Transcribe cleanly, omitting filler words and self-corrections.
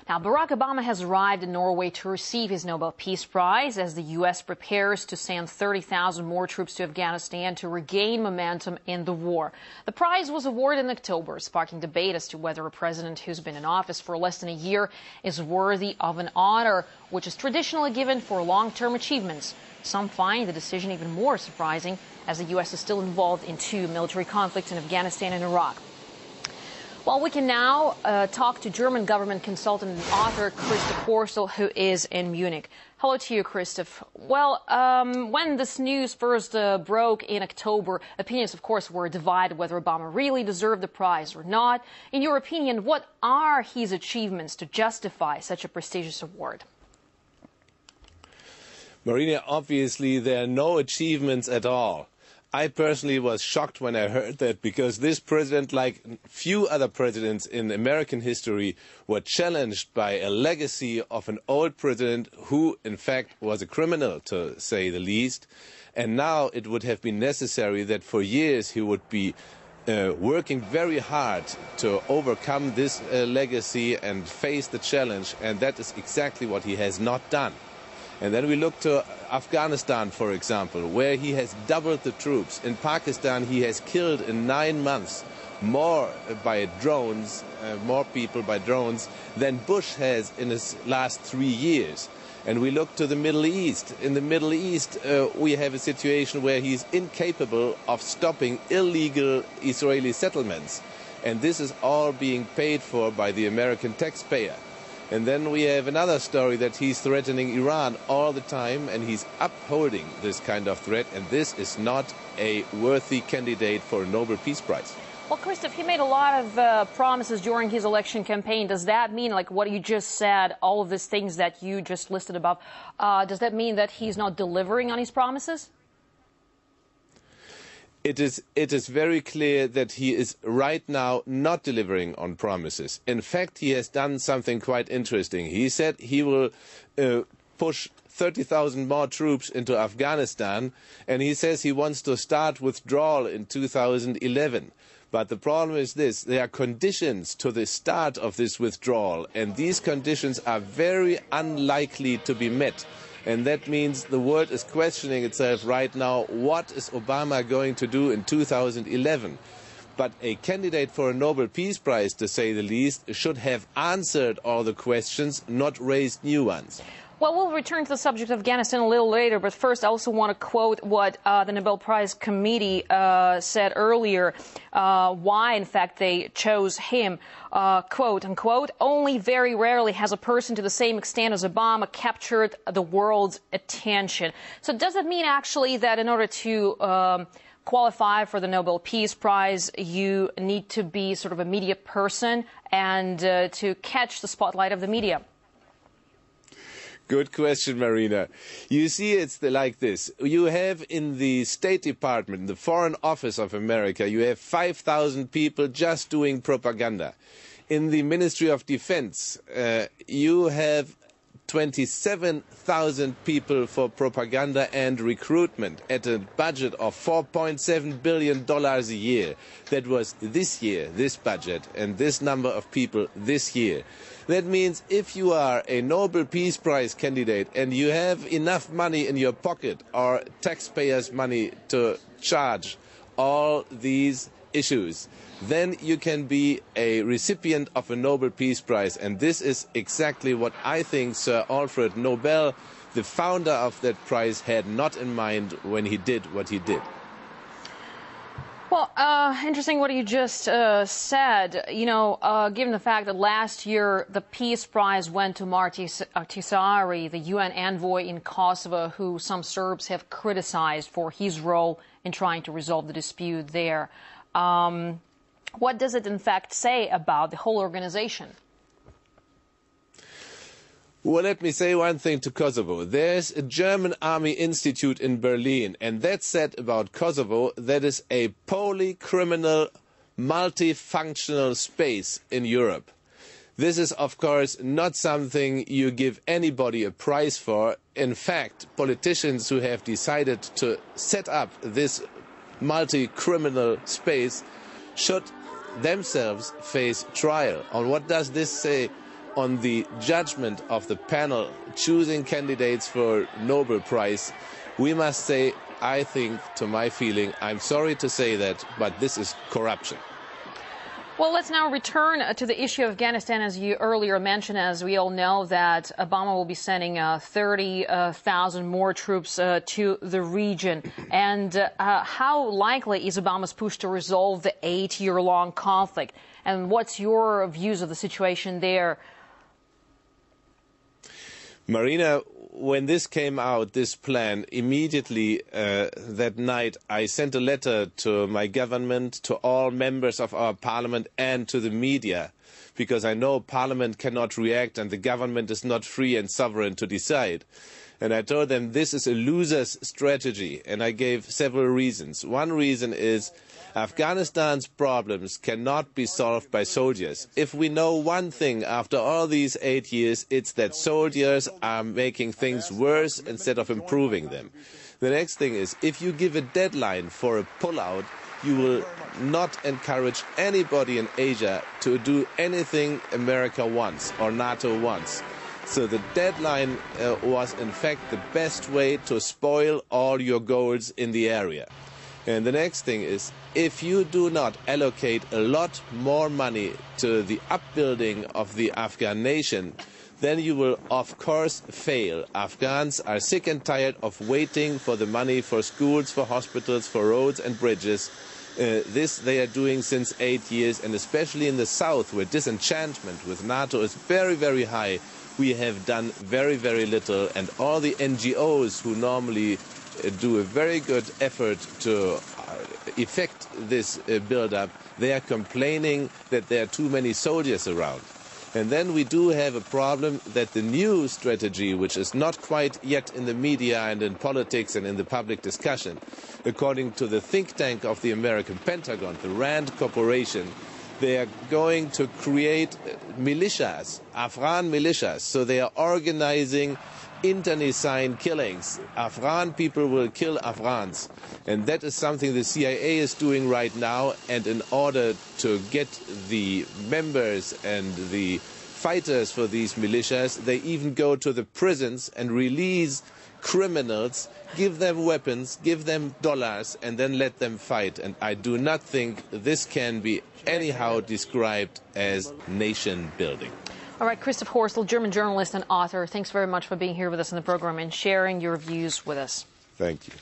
Now, Barack Obama has arrived in Norway to receive his Nobel Peace Prize as the U.S. prepares to send 30,000 more troops to Afghanistan to regain momentum in the war. The prize was awarded in October, sparking debate as to whether a president who's been in office for less than a year is worthy of an honor, which is traditionally given for long-term achievements. Some find the decision even more surprising, as the U.S. is still involved in two military conflicts in Afghanistan and Iraq. Well, we can now talk to German government consultant and author Christoph Horstel, who is in Munich. Hello to you, Christoph. Well, when this news first broke in October, opinions, of course, were divided whether Obama really deserved the prize or not. In your opinion, what are his achievements to justify such a prestigious award? Marina, obviously there are no achievements at all. I personally was shocked when I heard that, because this president, like few other presidents in American history, were challenged by a legacy of an old president who, in fact, was a criminal, to say the least. And now it would have been necessary that for years he would be working very hard to overcome this legacy and face the challenge, and that is exactly what he has not done. And then we look to Afghanistan, for example, where he has doubled the troops. In Pakistan, he has killed in 9 months more by drones, more people by drones, than Bush has in his last 3 years. And we look to the Middle East. In the Middle East, we have a situation where he's incapable of stopping illegal Israeli settlements. And this is all being paid for by the American taxpayer. And then we have another story that he's threatening Iran all the time, and he's upholding this kind of threat, and this is not a worthy candidate for a Nobel Peace Prize. Well, Christoph, he made a lot of promises during his election campaign. Does that mean, like what you just said, all of these things that you just listed above, does that mean that he's not delivering on his promises? It is very clear that he is right now not delivering on promises. In fact, he has done something quite interesting. He said he will push 30,000 more troops into Afghanistan, and he says he wants to start withdrawal in 2011. But the problem is this: there are conditions to the start of this withdrawal, and these conditions are very unlikely to be met. And that means the world is questioning itself right now, what is Obama going to do in 2011? But a candidate for a Nobel Peace Prize, to say the least, should have answered all the questions, not raised new ones. Well, we'll return to the subject of Afghanistan a little later, but first I also want to quote what the Nobel Prize Committee said earlier, why, in fact, they chose him. Quote, unquote, only very rarely has a person to the same extent as Obama captured the world's attention. So does it mean actually that in order to qualify for the Nobel Peace Prize, you need to be sort of a media person and to catch the spotlight of the media? Good question, Marina. You see, it's like this. You have in the State Department, the Foreign Office of America, you have 5,000 people just doing propaganda. In the Ministry of Defense, you have 27,000 people for propaganda and recruitment at a budget of $4.7 billion a year. That was this year, this budget, and this number of people this year. That means if you are a Nobel Peace Prize candidate and you have enough money in your pocket, or taxpayers' money, to charge all these issues, then you can be a recipient of a Nobel Peace Prize. And this is exactly what I think Sir Alfred Nobel, the founder of that prize, had not in mind when he did what he did. Well, interesting what you just said. You know, given the fact that last year the Peace Prize went to Marti Ahtisaari, the UN envoy in Kosovo, who some Serbs have criticized for his role in trying to resolve the dispute there. What does it, in fact, say about the whole organization? Well, let me say one thing to Kosovo. There's a German Army Institute in Berlin, and that said about Kosovo, that is a polycriminal, multifunctional space in Europe. This is, of course, not something you give anybody a prize for. In fact, politicians who have decided to set up this multi-criminal space should themselves face trial. And what does this say on the judgment of the panel choosing candidates for Nobel Prize, we must say, I think, to my feeling, I'm sorry to say that, but this is corruption. Well, let's now return to the issue of Afghanistan. As you earlier mentioned, as we all know, that Obama will be sending 30,000 more troops to the region. And how likely is Obama's push to resolve the 8-year-long conflict? And what's your views of the situation there? Marina, when this came out, this plan, immediately that night I sent a letter to my government, to all members of our parliament and to the media, because I know parliament cannot react and the government is not free and sovereign to decide. And I told them this is a loser's strategy, and I gave several reasons. One reason is Afghanistan's problems cannot be solved by soldiers. If we know one thing after all these 8 years, it's that soldiers are making things worse instead of improving them. The next thing is, if you give a deadline for a pullout, you will not encourage anybody in Asia to do anything America wants or NATO wants. So the deadline was in fact the best way to spoil all your goals in the area. And the next thing is, if you do not allocate a lot more money to the upbuilding of the Afghan nation, then you will of course fail. Afghans are sick and tired of waiting for the money for schools, for hospitals, for roads and bridges. This they are doing since 8 years, and especially in the south, where disenchantment with NATO is very, very high, we have done very, very little, and all the NGOs who normally do a very good effort to effect this build-up, they are complaining that there are too many soldiers around. And then we do have a problem that the new strategy, which is not quite yet in the media and in politics and in the public discussion, according to the think tank of the American Pentagon, the RAND Corporation, they are going to create militias, Afghan militias. So they are organizing internecine killings. Afghan people will kill Afghans. And that is something the CIA is doing right now. And in order to get the members and the fighters for these militias, they even go to the prisons and release criminals, give them weapons, give them dollars, and then let them fight. And I do not think this can be anyhow described as nation building. All right, Christoph Horstel, German journalist and author, thanks very much for being here with us in the program and sharing your views with us. Thank you.